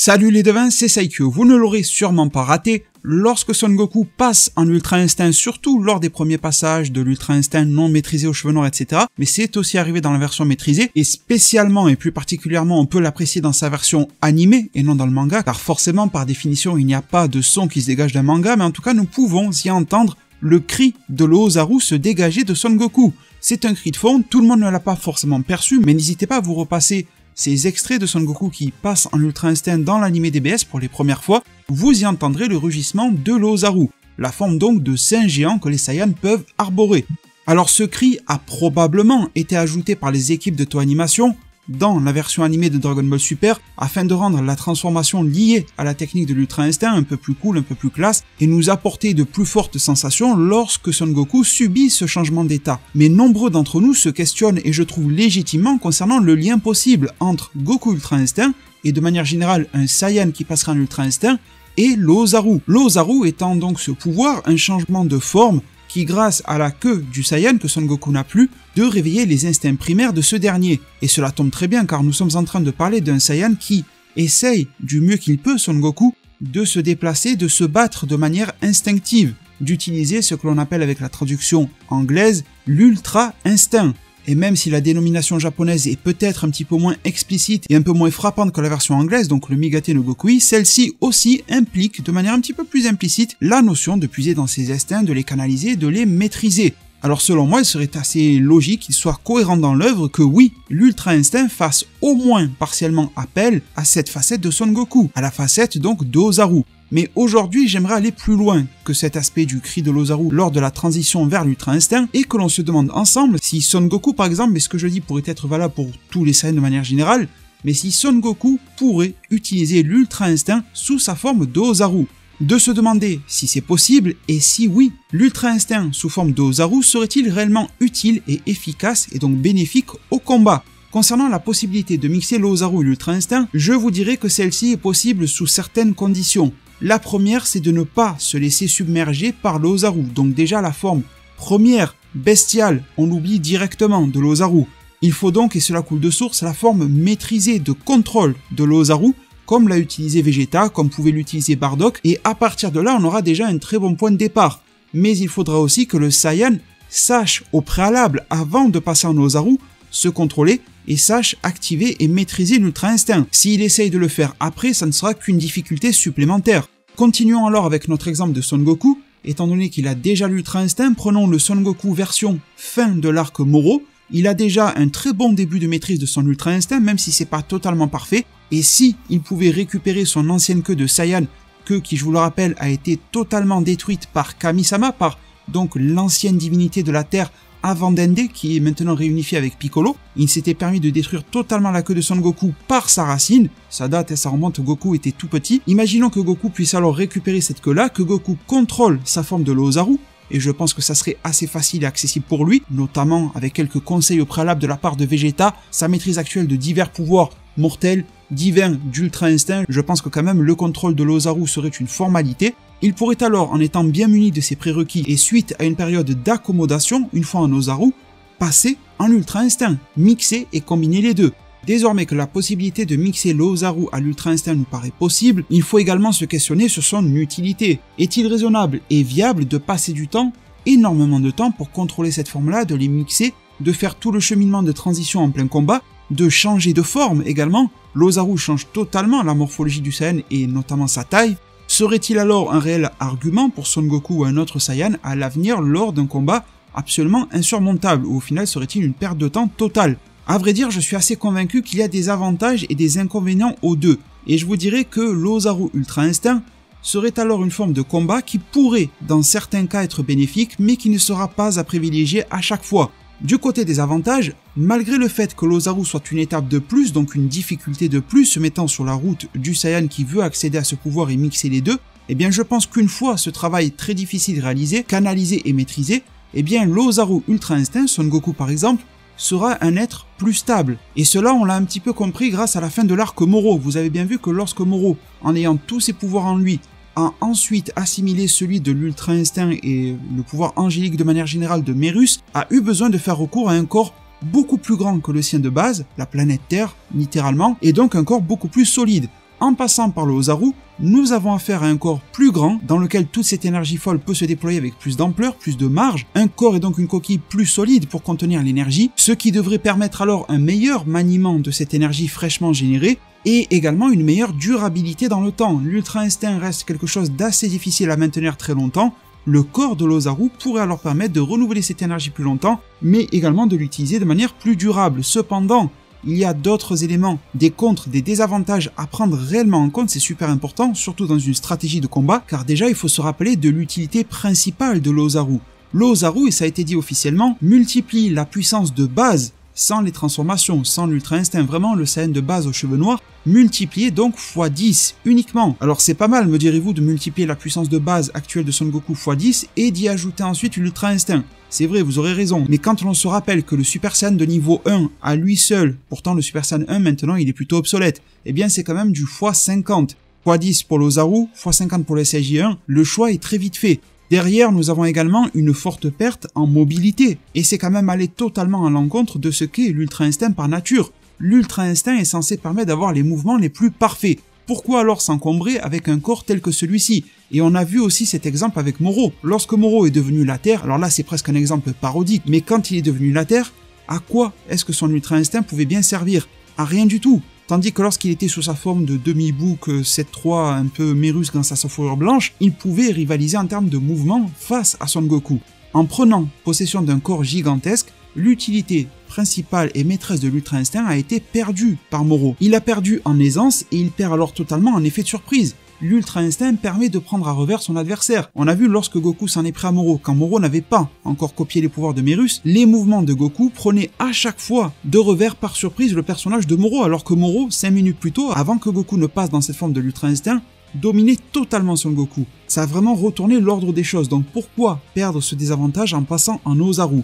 Salut les devins, c'est Saikyo. Vous ne l'aurez sûrement pas raté, lorsque Son Goku passe en Ultra Instinct, surtout lors des premiers passages de l'Ultra Instinct non maîtrisé aux cheveux noirs, etc. Mais c'est aussi arrivé dans la version maîtrisée, et spécialement et plus particulièrement on peut l'apprécier dans sa version animée et non dans le manga, car forcément par définition il n'y a pas de son qui se dégage d'un manga, mais en tout cas nous pouvons y entendre le cri de l'Ozaru se dégager de Son Goku. C'est un cri de fond, tout le monde ne l'a pas forcément perçu, mais n'hésitez pas à vous repasser ces extraits de Son Goku qui passent en Ultra Instinct dans l'animé DBS pour les premières fois, vous y entendrez le rugissement de l'Ozaru, la forme donc de saint géant que les Saiyans peuvent arborer. Alors ce cri a probablement été ajouté par les équipes de Toei Animation dans la version animée de Dragon Ball Super afin de rendre la transformation liée à la technique de l'Ultra Instinct un peu plus cool, un peu plus classe et nous apporter de plus fortes sensations lorsque Son Goku subit ce changement d'état. Mais nombreux d'entre nous se questionnent et je trouve légitimement concernant le lien possible entre Goku Ultra Instinct et de manière générale un Saiyan qui passera en Ultra Instinct et l'Ozaru. L'Ozaru étant donc ce pouvoir, un changement de forme qui grâce à la queue du Saiyan que Son Goku n'a plus, de réveiller les instincts primaires de ce dernier. Et cela tombe très bien car nous sommes en train de parler d'un Saiyan qui essaye du mieux qu'il peut, Son Goku, de se déplacer, de se battre de manière instinctive, d'utiliser ce que l'on appelle avec la traduction anglaise l'Ultra Instinct. Et même si la dénomination japonaise est peut-être un petit peu moins explicite et un peu moins frappante que la version anglaise, donc le Migate no Gokui, celle-ci aussi implique de manière un petit peu plus implicite la notion de puiser dans ses instincts, de les canaliser, de les maîtriser. Alors selon moi, il serait assez logique qu'il soit cohérent dans l'œuvre que oui, l'Ultra Instinct fasse au moins partiellement appel à cette facette de Son Goku, à la facette donc d'Ozaru. Mais aujourd'hui, j'aimerais aller plus loin que cet aspect du cri de l'Ozaru lors de la transition vers l'Ultra Instinct et que l'on se demande ensemble si Son Goku par exemple, mais ce que je dis pourrait être valable pour tous les Saiyans de manière générale, mais si Son Goku pourrait utiliser l'Ultra Instinct sous sa forme d'Ozaru. De se demander si c'est possible et si oui, l'Ultra Instinct sous forme d'Ozaru serait-il réellement utile et efficace et donc bénéfique au combat. Concernant la possibilité de mixer l'Ozaru et l'Ultra Instinct, je vous dirais que celle-ci est possible sous certaines conditions. La première, c'est de ne pas se laisser submerger par l'Ozaru, donc déjà la forme première, bestiale, on l'oublie directement de l'Ozaru. Il faut donc, et cela coule de source, la forme maîtrisée de contrôle de l'Ozaru, comme l'a utilisé Vegeta, comme pouvait l'utiliser Bardock, et à partir de là, on aura déjà un très bon point de départ. Mais il faudra aussi que le Saiyan sache au préalable, avant de passer en Ozaru, se contrôler et sache activer et maîtriser l'Ultra Instinct. S'il essaye de le faire après, ça ne sera qu'une difficulté supplémentaire. Continuons alors avec notre exemple de Son Goku. Étant donné qu'il a déjà l'Ultra Instinct, prenons le Son Goku version fin de l'arc Moro. Il a déjà un très bon début de maîtrise de son Ultra Instinct, même si c'est pas totalement parfait. Et si il pouvait récupérer son ancienne queue de Saiyan, queue qui, je vous le rappelle, a été totalement détruite par Kami-sama, par donc l'ancienne divinité de la Terre avant Dende, qui est maintenant réunifié avec Piccolo, il s'était permis de détruire totalement la queue de Son Goku par sa racine, ça date et ça remonte, Goku était tout petit. Imaginons que Goku puisse alors récupérer cette queue-là, que Goku contrôle sa forme de l'Ozaru, et je pense que ça serait assez facile et accessible pour lui, notamment avec quelques conseils au préalable de la part de Vegeta, sa maîtrise actuelle de divers pouvoirs mortels, divins d'Ultra Instinct, je pense que quand même le contrôle de l'Ozaru serait une formalité. Il pourrait alors, en étant bien muni de ses prérequis et suite à une période d'accommodation, une fois en Ozaru, passer en Ultra Instinct, mixer et combiner les deux. Désormais que la possibilité de mixer l'Ozaru à l'Ultra Instinct nous paraît possible, il faut également se questionner sur son utilité. Est-il raisonnable et viable de passer du temps, énormément de temps, pour contrôler cette forme-là, de les mixer, de faire tout le cheminement de transition en plein combat, de changer de forme également? L'Ozaru change totalement la morphologie du Saiyan et notamment sa taille. Serait-il alors un réel argument pour Son Goku ou un autre Saiyan à l'avenir lors d'un combat absolument insurmontable, ou au final serait-il une perte de temps totale? À vrai dire, je suis assez convaincu qu'il y a des avantages et des inconvénients aux deux, et je vous dirais que l'Ozaru Ultra Instinct serait alors une forme de combat qui pourrait dans certains cas être bénéfique, mais qui ne sera pas à privilégier à chaque fois. Du côté des avantages, malgré le fait que l'Ozaru soit une étape de plus, donc une difficulté de plus se mettant sur la route du Saiyan qui veut accéder à ce pouvoir et mixer les deux, eh bien je pense qu'une fois ce travail très difficile réalisé, canalisé et maîtrisé, eh bien l'Ozaru Ultra Instinct, Son Goku par exemple, sera un être plus stable. Et cela on l'a un petit peu compris grâce à la fin de l'arc Moro. Vous avez bien vu que lorsque Moro, en ayant tous ses pouvoirs en lui, a ensuite assimilé celui de l'Ultra Instinct et le pouvoir angélique de manière générale de Merus, a eu besoin de faire recours à un corps beaucoup plus grand que le sien de base, la planète Terre, littéralement, et donc un corps beaucoup plus solide. En passant par le Ozaru, nous avons affaire à un corps plus grand dans lequel toute cette énergie folle peut se déployer avec plus d'ampleur, plus de marge. Un corps est donc une coquille plus solide pour contenir l'énergie, ce qui devrait permettre alors un meilleur maniement de cette énergie fraîchement générée et également une meilleure durabilité dans le temps. L'Ultra Instinct reste quelque chose d'assez difficile à maintenir très longtemps. Le corps de l'Ozaru pourrait alors permettre de renouveler cette énergie plus longtemps, mais également de l'utiliser de manière plus durable. Cependant, il y a d'autres éléments, des contres, des désavantages à prendre réellement en compte, c'est super important, surtout dans une stratégie de combat, car déjà il faut se rappeler de l'utilité principale de l'Ozaru. L'Ozaru, et ça a été dit officiellement, multiplie la puissance de base sans les transformations, sans l'Ultra Instinct, vraiment le Saiyan de base aux cheveux noirs, multiplié donc x 10 uniquement. Alors c'est pas mal, me direz-vous, de multiplier la puissance de base actuelle de Son Goku x 10 et d'y ajouter ensuite l'Ultra Instinct. C'est vrai, vous aurez raison, mais quand on se rappelle que le Super Saiyan de niveau 1 à lui seul, pourtant le Super Saiyan 1 maintenant il est plutôt obsolète, eh bien c'est quand même du x 50. x 10 pour l'Ozaru, x 50 pour le SSJ1, le choix est très vite fait. Derrière, nous avons également une forte perte en mobilité, et c'est quand même aller totalement à l'encontre de ce qu'est l'Ultra Instinct par nature. L'Ultra Instinct est censé permettre d'avoir les mouvements les plus parfaits. Pourquoi alors s'encombrer avec un corps tel que celui-ci? Et on a vu aussi cet exemple avec Moro. Lorsque Moro est devenu la Terre, alors là c'est presque un exemple parodique, mais quand il est devenu la Terre, à quoi est-ce que son Ultra Instinct pouvait bien servir? À rien du tout. Tandis que lorsqu'il était sous sa forme de demi-bouc 7-3 un peu Mérus grâce à sa fourrure blanche, il pouvait rivaliser en termes de mouvement face à Son Goku. En prenant possession d'un corps gigantesque, l'utilité principale et maîtresse de l'Ultra Instinct a été perdue par Moro. Il a perdu en aisance et il perd alors totalement en effet de surprise. L'Ultra Instinct permet de prendre à revers son adversaire. On a vu lorsque Goku s'en est pris à Moro, quand Moro n'avait pas encore copié les pouvoirs de Mérus, les mouvements de Goku prenaient à chaque fois de revers par surprise le personnage de Moro, alors que Moro, 5 minutes plus tôt, avant que Goku ne passe dans cette forme de l'Ultra Instinct, dominait totalement Son Goku. Ça a vraiment retourné l'ordre des choses, donc pourquoi perdre ce désavantage en passant en Ozaru?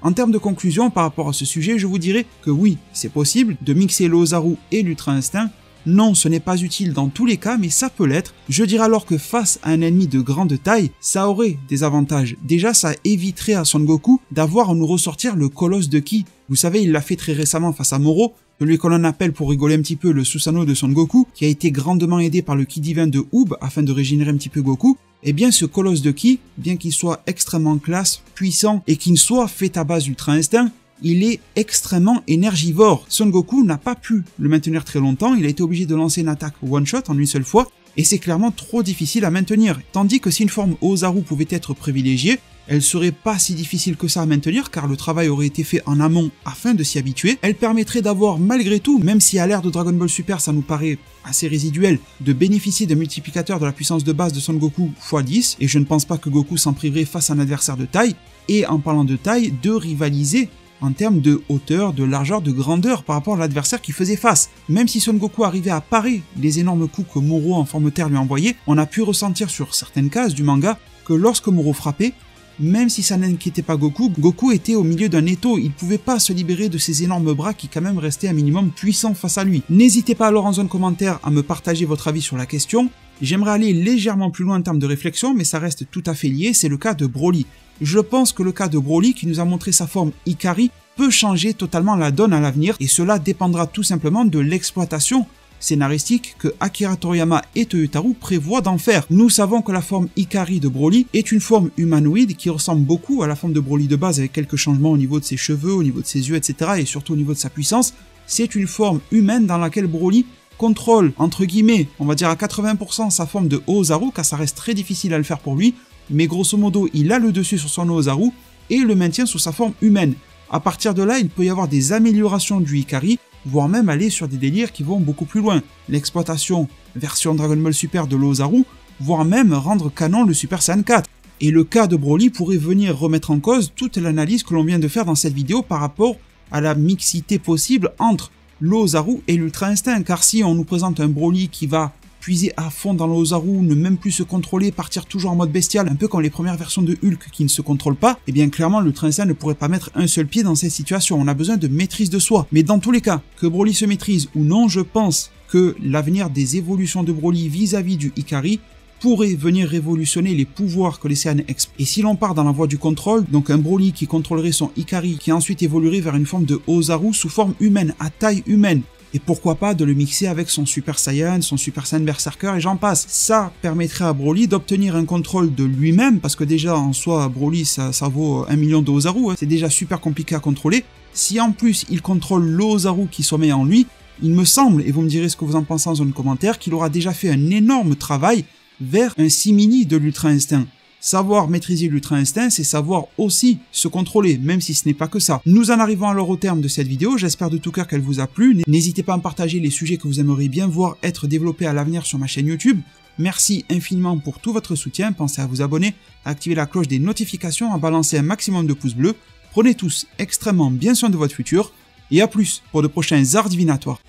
En termes de conclusion par rapport à ce sujet, je vous dirais que oui, c'est possible de mixer l'Ozaru et l'Ultra Instinct. Non, ce n'est pas utile dans tous les cas, mais ça peut l'être. Je dirais alors que face à un ennemi de grande taille, ça aurait des avantages. Déjà, ça éviterait à Son Goku d'avoir à nous ressortir le colosse de Ki. Vous savez, il l'a fait très récemment face à Moro, celui que l'on appelle pour rigoler un petit peu le Susanoo de Son Goku, qui a été grandement aidé par le Ki divin de Oob afin de régénérer un petit peu Goku. Eh bien, ce colosse de Ki, bien qu'il soit extrêmement classe, puissant et qu'il soit fait à base d'Ultra Instinct, il est extrêmement énergivore. Son Goku n'a pas pu le maintenir très longtemps, il a été obligé de lancer une attaque one-shot en une seule fois, et c'est clairement trop difficile à maintenir. Tandis que si une forme Ozaru pouvait être privilégiée, elle serait pas si difficile que ça à maintenir car le travail aurait été fait en amont afin de s'y habituer. Elle permettrait d'avoir malgré tout, même si à l'ère de Dragon Ball Super ça nous paraît assez résiduel, de bénéficier d'un multiplicateur de la puissance de base de Son Goku x 10, et je ne pense pas que Goku s'en priverait face à un adversaire de taille, et en parlant de taille, de rivaliser en termes de hauteur, de largeur, de grandeur par rapport à l'adversaire qui faisait face. Même si Son Goku arrivait à parer les énormes coups que Moro en forme terre lui envoyait, on a pu ressentir sur certaines cases du manga que lorsque Moro frappait, même si ça n'inquiétait pas Goku, Goku était au milieu d'un étau, il pouvait pas se libérer de ses énormes bras qui quand même restaient un minimum puissants face à lui. N'hésitez pas alors en zone commentaire à me partager votre avis sur la question. J'aimerais aller légèrement plus loin en termes de réflexion, mais ça reste tout à fait lié, c'est le cas de Broly. Je pense que le cas de Broly, qui nous a montré sa forme Ikari, peut changer totalement la donne à l'avenir, et cela dépendra tout simplement de l'exploitation scénaristique que Akira Toriyama et Toyotarou prévoient d'en faire. Nous savons que la forme Ikari de Broly est une forme humanoïde qui ressemble beaucoup à la forme de Broly de base avec quelques changements au niveau de ses cheveux, au niveau de ses yeux, etc. et surtout au niveau de sa puissance. C'est une forme humaine dans laquelle Broly contrôle, entre guillemets, on va dire à 80% sa forme de Ozaru, car ça reste très difficile à le faire pour lui, mais grosso modo il a le dessus sur son Ozaru et le maintient sous sa forme humaine. À partir de là, il peut y avoir des améliorations du Ikari, voire même aller sur des délires qui vont beaucoup plus loin. L'exploitation version Dragon Ball Super de l'Ozaru, voire même rendre canon le Super Saiyan 4. Et le cas de Broly pourrait venir remettre en cause toute l'analyse que l'on vient de faire dans cette vidéo par rapport à la mixité possible entre l'Ozaru et l'Ultra Instinct, car si on nous présente un Broly qui va puiser à fond dans l'Ozaru, ne même plus se contrôler, partir toujours en mode bestial, un peu comme les premières versions de Hulk qui ne se contrôlent pas, et bien clairement l'Ultra Instinct ne pourrait pas mettre un seul pied dans cette situation, on a besoin de maîtrise de soi. Mais dans tous les cas, que Broly se maîtrise ou non, je pense que l'avenir des évolutions de Broly vis-à-vis du Ikari pourrait venir révolutionner les pouvoirs que les Saiyans expriment. Et si l'on part dans la voie du contrôle, donc un Broly qui contrôlerait son Ikari, qui ensuite évoluerait vers une forme de Ozaru sous forme humaine, à taille humaine, Et pourquoi pas de le mixer avec son Super Saiyan, son Super Saiyan Berserker et j'en passe. Ça permettrait à Broly d'obtenir un contrôle de lui-même, parce que déjà en soi Broly ça vaut 1 million de Ozaru, c'est déjà super compliqué à contrôler. Si en plus il contrôle l'Ozaru qui sommeille en lui, il me semble, et vous me direz ce que vous en pensez en zone commentaire, qu'il aura déjà fait un énorme travail vers un simili de l'Ultra Instinct. Savoir maîtriser l'Ultra Instinct, c'est savoir aussi se contrôler, même si ce n'est pas que ça. Nous en arrivons alors au terme de cette vidéo, j'espère de tout cœur qu'elle vous a plu. N'hésitez pas à partager les sujets que vous aimeriez bien voir être développés à l'avenir sur ma chaîne YouTube. Merci infiniment pour tout votre soutien, pensez à vous abonner, à activer la cloche des notifications, à balancer un maximum de pouces bleus. Prenez tous extrêmement bien soin de votre futur, et à plus pour de prochains arts divinatoires.